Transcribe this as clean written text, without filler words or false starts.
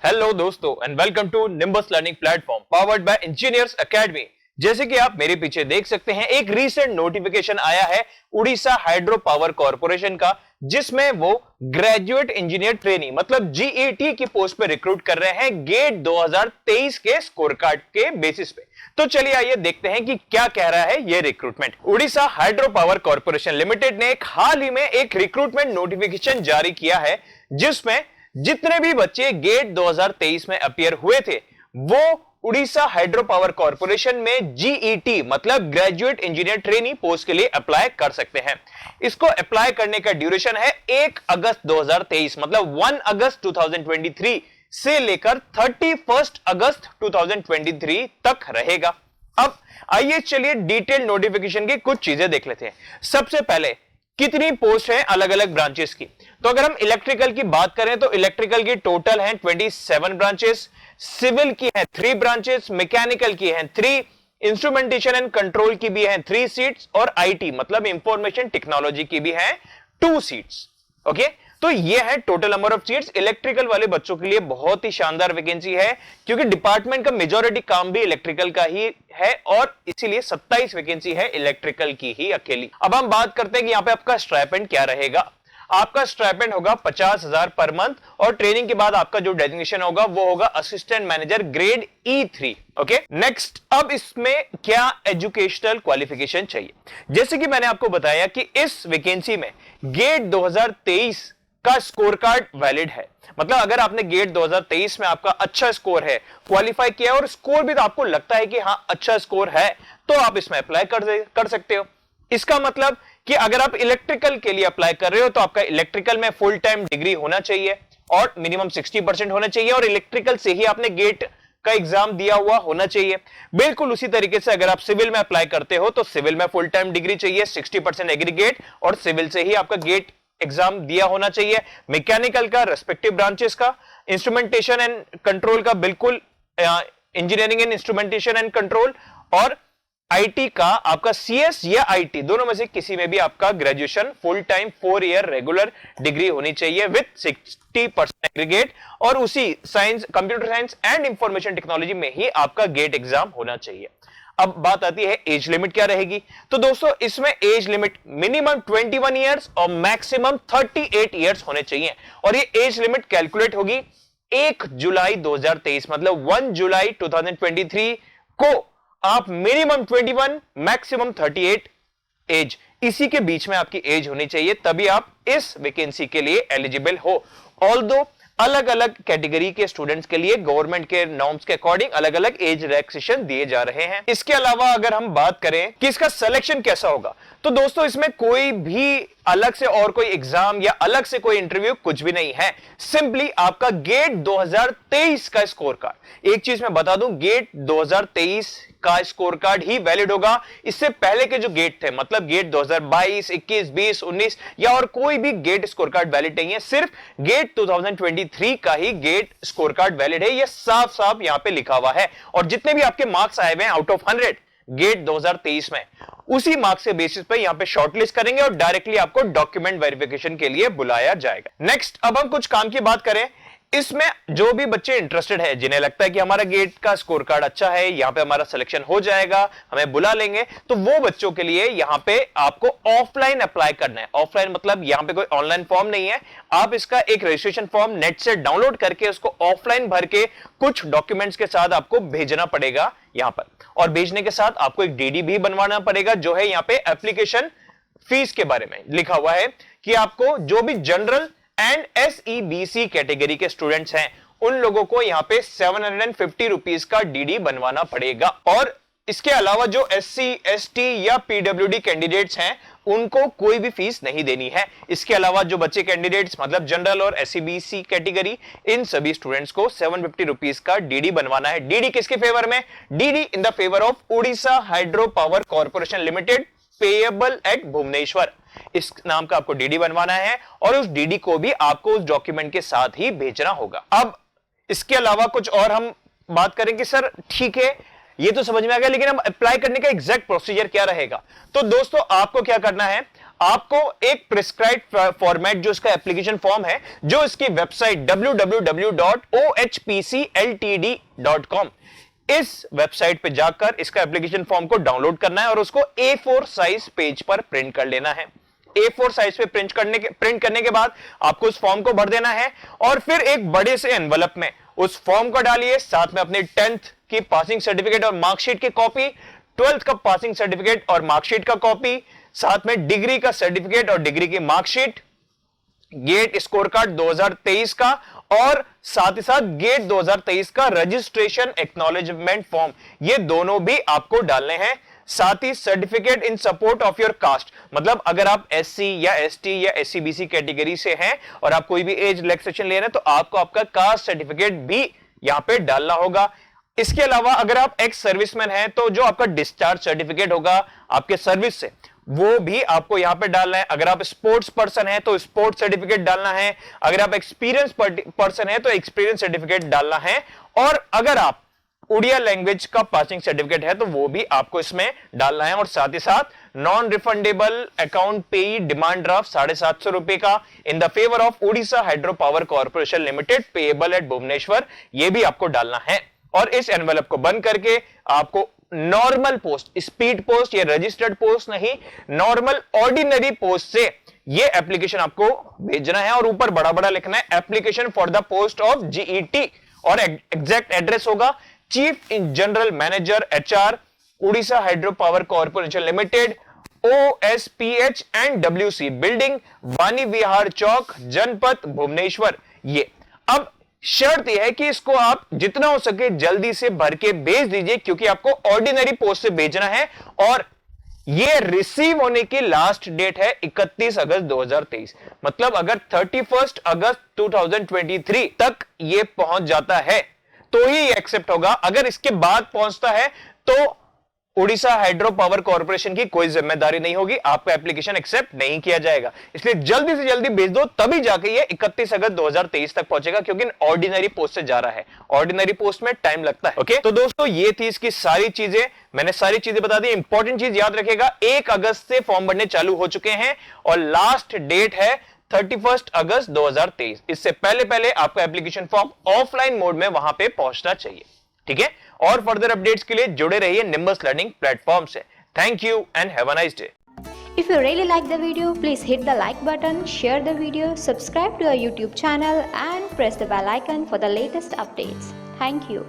Hello दोस्तों and welcome to Nimbus learning platform powered by engineers academy. जैसे कि आप मेरे पीछे देख सकते हैं, एक रीसेंट नोटिफिकेशन आया है उड़ीसा हाइड्रो पावर कॉर्पोरेशन का, जिसमें वो ग्रेजुएट इंजीनियर ट्रेनी मतलब जीईटी की पोस्ट पे रिक्रूट कर रहे हैं गेट 2023 के स्कोर कार्ड के बेसिस पे। तो चलिए आइए देखते हैं कि क्या कह रहा है ये recruitment. Orissa hydro power corporation limited ने हाल ही में एक रिक्रूटमेंट नोटिफिकेशन जारी किया है, जिसमें जितने भी बच्चे गेट 2023 में अपीयर हुए थे वो उड़ीसा हाइड्रो पावर कॉर्पोरेशन में जीईटी मतलब ग्रेजुएट इंजीनियर ट्रेनी पोस्ट के लिए अप्लाई कर सकते हैं। इसको अप्लाई करने का ड्यूरेशन है 1 अगस्त 2023 मतलब 1 अगस्त 2023 से लेकर 31 अगस्त 2023 तक रहेगा। अब आइए चलिए डिटेल नोटिफिकेशन की कुछ चीजें देख लेते हैं। सबसे पहले कितनी पोस्ट है अलग अलग ब्रांचेस की। तो अगर हम इलेक्ट्रिकल की बात करें तो इलेक्ट्रिकल की टोटल है 27 ब्रांचेस, सिविल की है 3 ब्रांचेस, मैकेनिकल की है 3, इंस्ट्रूमेंटेशन एंड कंट्रोल की भी है 3 सीट्स और आईटी मतलब इंफॉर्मेशन टेक्नोलॉजी की भी है 2 सीट्स। ओके, तो ये है total number of seats. Electrical वाले बच्चों के लिए बहुत ही शानदार वैकेंसी है, क्योंकि डिपार्टमेंट का मेजॉरिटी काम भी इलेक्ट्रिकल का ही है और इसीलिए 27 वैकेंसी है इलेक्ट्रिकल की ही अकेली। अब हम बात करते हैं कि यहाँ पे आपका स्टाइपेंड क्या रहेगा। आपका स्टाइपेंड होगा 50,000 पर मंथ और ट्रेनिंग के बाद आपका जो डेजिग्नेशन होगा वो होगा assistant manager grade E3। Okay, next, अब इसमें क्या एजुकेशनल क्वालिफिकेशन चाहिए। जैसे कि मैंने आपको बताया कि इस वैकेंसी में गेट 2023 का स्कोर कार्ड वैलिड है, मतलब अगर आपने गेट 2023 में आपका अच्छा स्कोर है, क्वालिफाई किया और स्कोर भी तो आपको लगता है कि हाँ अच्छा स्कोर है, तो आप इसमें अप्लाई कर सकते हो। इसका मतलब कि अगर आप इलेक्ट्रिकल के लिए अप्लाई कर रहे हो तो आपका इलेक्ट्रिकल में फुल टाइम डिग्री होना चाहिए और मिनिमम 60% होना चाहिए और इलेक्ट्रिकल से ही आपने गेट का एग्जाम दिया हुआ होना चाहिए। बिल्कुल उसी तरीके से अगर आप सिविल में अप्लाई करते हो तो सिविल में फुल टाइम डिग्री चाहिए, 60% एग्रीगेट और सिविल से ही आपका गेट एग्जाम दिया होना चाहिए। मैकेनिकल का रेस्पेक्टिव ब्रांचेस का, इंस्ट्रूमेंटेशन एंड कंट्रोल का बिल्कुल engineering and instrumentation and control, और आईटी का आपका सीएस या आईटी दोनों में से किसी में भी आपका graduation full time 4 year regular degree होनी चाहिए विद 60% एग्रीगेट, और उसी science, computer science and information technology में ही आपका गेट एग्जाम होना चाहिए। अब बात आती है एज लिमिट क्या रहेगी। तो दोस्तों इसमें एज लिमिट मिनिमम 21 ईयर्स और मैक्सिमम 38 ईयर्स होने चाहिए, और ये एज लिमिट कैलकुलेट होगी 1 जुलाई 2023 मतलब 1 जुलाई 2023 को आप मिनिमम 21 मैक्सिमम 38 एज, इसी के बीच में आपकी एज होनी चाहिए, तभी आप इस वैकेंसी के लिए एलिजिबल हो। ऑल्दो अलग अलग कैटेगरी के स्टूडेंट्स के लिए गवर्नमेंट के नॉर्म्स के अकॉर्डिंग अलग अलग एज रिलैक्सेशन दिए जा रहे हैं। इसके अलावा अगर हम बात करें कि इसका सिलेक्शन कैसा होगा, तो दोस्तों इसमें कोई भी अलग से और कोई एग्जाम या अलग से कोई इंटरव्यू कुछ भी नहीं है। सिंपली आपका गेट 2023 का स्कोर कार्ड, एक चीज मैं बता दूं, गेट 2023 का स्कोर कार्ड ही वैलिड होगा। इससे पहले के जो गेट थे मतलब गेट 2022, 21, 20, 19 या और कोई भी गेट स्कोर कार्ड वैलिड नहीं है, सिर्फ गेट 2023 का ही गेट स्कोर कार्ड वैलिड है। यह साफ साफ यहां पे लिखा हुआ है, और जितने भी आपके मार्क्स आए हुए हैं आउट ऑफ 100 गेट 2023 में, उसी मार्क्स के बेसिस पे यहां पे शॉर्टलिस्ट करेंगे और डायरेक्टली आपको डॉक्यूमेंट वेरिफिकेशन के लिए बुलाया जाएगा। नेक्स्ट, अब हम कुछ काम की बात करें। इसमें जो भी बच्चे इंटरेस्टेड है, जिन्हें लगता है कि हमारा गेट का स्कोर कार्ड अच्छा है, यहां पे हमारा सिलेक्शन हो जाएगा, हमें बुला लेंगे, तो वो बच्चों के लिए यहां पे आपको ऑफलाइन अप्लाई करना है। ऑफलाइन मतलब यहां पे कोई ऑनलाइन फॉर्म नहीं है, आप इसका एक रजिस्ट्रेशन फॉर्म नेट से डाउनलोड करके उसको ऑफलाइन भर के कुछ डॉक्यूमेंट्स के साथ आपको भेजना पड़ेगा यहां पर, और भेजने के साथ आपको एक डीडी भी बनवाना पड़ेगा, जो है यहां पे एप्लीकेशन फीस के बारे में लिखा हुआ है कि आपको जो भी जनरल एंड SEBC कैटेगरी के स्टूडेंट्स हैं उन लोगों को यहां पे 750 रुपीस का डीडी बनवाना पड़ेगा, और इसके अलावा जो SC, ST या PWD कैंडिडेट्स हैं उनको कोई भी फीस नहीं देनी है। इसके अलावा जो बच्चे कैंडिडेट्स मतलब जनरल और SEBC कैटेगरी, इन सभी स्टूडेंट्स को 750 रुपीस का डीडी बनवाना है। डीडी किसके फेवर में? DD in the favour of Orissa hydro power corporation limited payable at Bhubaneswar, इस नाम का आपको डीडी बनवाना है, और उस डीडी को भी आपको उस डॉक्यूमेंट के साथ ही भेजना होगा। अब इसके अलावा कुछ और हम बात करें कि सर ठीक है ये तो समझ में आ गया, लेकिन हम अप्लाई करने का एग्जैक्ट प्रोसीजर क्या रहेगा। तो दोस्तों आपको क्या करना है, आपको एक प्रिस्क्राइब्ड फॉर्मेट जो इसका एप्लीकेशन फॉर्म है, जो इसकी वेबसाइट www.ohpcltd.com, इस वेबसाइट पे जाकर इसका एप्लीकेशन फॉर्म को डाउनलोड करना है और उसको A4 साइज पेज पर प्रिंट कर लेना है। A4 साइज पे प्रिंट करने के बाद आपको उस फॉर्म को भर देना है और फिर एक बड़े से एनवलप में उस फॉर्म को डालिए, साथ में अपनी 10th की पासिंग सर्टिफिकेट और मार्कशीट की कॉपी, 12th का पासिंग सर्टिफिकेट और मार्कशीट का कॉपी, साथ में डिग्री का सर्टिफिकेट और डिग्री की मार्कशीट, गेट स्कोर कार्ड 2023 का और साथ ही साथ गेट 2023 का रजिस्ट्रेशन एक्नॉलेजमेंट फॉर्म, ये दोनों भी आपको डालने हैं। साथ ही certificate in support of your caste, मतलब अगर आप SC या ST या SC BC कैटेगरी से हैं और आप कोई भी एज रिलैक्सेशन ले रहे हैं तो आपको आपका कास्ट सर्टिफिकेट भी यहां पे डालना होगा। इसके अलावा अगर आप एक्स सर्विसमैन हैं तो जो आपका डिस्चार्ज सर्टिफिकेट होगा आपके सर्विस से, वो भी आपको यहां पे डालना है। अगर आप स्पोर्ट्स पर्सन हैं तो स्पोर्ट्स सर्टिफिकेट डालना है, अगर आप एक्सपीरियंस पर्सन हैं तो एक्सपीरियंस सर्टिफिकेट डालना है, और अगर आप उड़िया लैंग्वेज का पासिंग सर्टिफिकेट है तो वो भी आपको इसमें डालना है। और साथ ही साथ non refundable account payee demand draft 750 रुपए का in the favour of Orissa hydro power corporation limited payable at Bhubaneswar, ये भी आपको डालना है। और इस एनवेलप को बंद करके आपको नॉर्मल पोस्ट, स्पीड पोस्ट या रजिस्टर्ड पोस्ट नहीं, नॉर्मल ऑर्डिनरी पोस्ट से ये एप्लीकेशन आपको भेजना है और ऊपर बड़ा बड़ा लिखना है application for the post of GET, और एग्जैक्ट एड्रेस होगा chief in general manager HR Orissa hydro power corporation limited, OSPH and WC building, वानी विहार चौक, जनपद भुवनेश्वर। ये अब शर्त यह है कि इसको आप जितना हो सके जल्दी से भर के भेज दीजिए, क्योंकि आपको ऑर्डिनरी पोस्ट से भेजना है और ये रिसीव होने की लास्ट डेट है 31 अगस्त 2023। मतलब अगर 31 अगस्त 2023 तक ये पहुंच जाता है तो ही एक्सेप्ट होगा। अगर इसके बाद पहुंचता है तो उड़ीसा हाइड्रो पावर कॉर्पोरेशन की कोई जिम्मेदारी नहीं होगी, आपका एप्लीकेशन एक्सेप्ट नहीं किया जाएगा। इसलिए जल्दी से जल्दी भेज दो, तभी जाके ये 31 अगस्त 2023 तक पहुंचेगा, क्योंकि ऑर्डिनरी पोस्ट से जा रहा है। ऑर्डिनरी पोस्ट में टाइम लगता है। ओके, तो दोस्तों ये थी इसकी सारी चीजें, मैंने सारी चीजें बता दी। इंपॉर्टेंट चीज याद रखेगा, 1 अगस्त से फॉर्म भरने चालू हो चुके हैं और लास्ट डेट है 31 अगस्त 2023। इससे पहले आपका एप्लीकेशन फॉर्म ऑफलाइन मोड में वहां पे पहुंचना चाहिए। ठीक है, और फर्दर अपडेट्स के लिए जुड़े रहिए निम्बस लर्निंग प्लेटफॉर्म से। Thank you and have a nice day. If you really like the video, please hit the like button, share the video, subscribe to our YouTube channel and press the bell icon for the latest updates. Thank you.